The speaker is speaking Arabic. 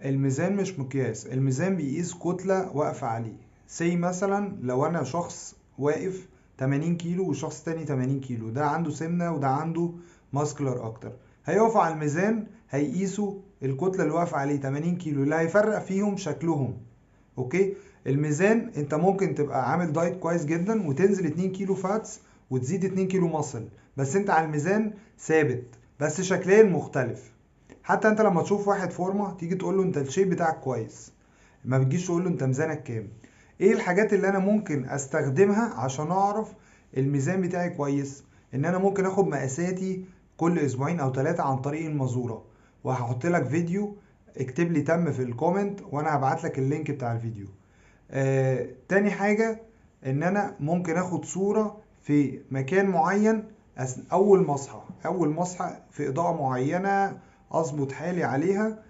الميزان مش مقياس، الميزان بيقيس كتلة واقفة عليه. سي مثلا لو انا شخص واقف 80 كيلو وشخص تاني 80 كيلو، ده عنده سمنة وده عنده ماسكولار اكتر، هيقفوا على الميزان هيقيسوا الكتلة اللي واقفة عليه 80 كيلو، اللي هيفرق فيهم شكلهم. اوكي. الميزان انت ممكن تبقى عامل دايت كويس جدا وتنزل 2 كيلو فاتس وتزيد 2 كيلو مصل، بس انت على الميزان ثابت، بس شكليا مختلف. حتى انت لما تشوف واحد فورمه تيجي تقول له انت الشيب بتاعك كويس، ما بتجيش تقول له انت ميزانك كام. ايه الحاجات اللي انا ممكن استخدمها عشان اعرف الميزان بتاعي كويس؟ ان انا ممكن اخد مقاساتي كل اسبوعين او ثلاثة عن طريق المزورة، وهحط لك فيديو. اكتب لي تم في الكومنت وانا هبعت لك اللينك بتاع الفيديو. تاني حاجة، ان انا ممكن اخد صورة في مكان معين، اول ما اصحى في اضاءة معينة اظبط حالي عليها،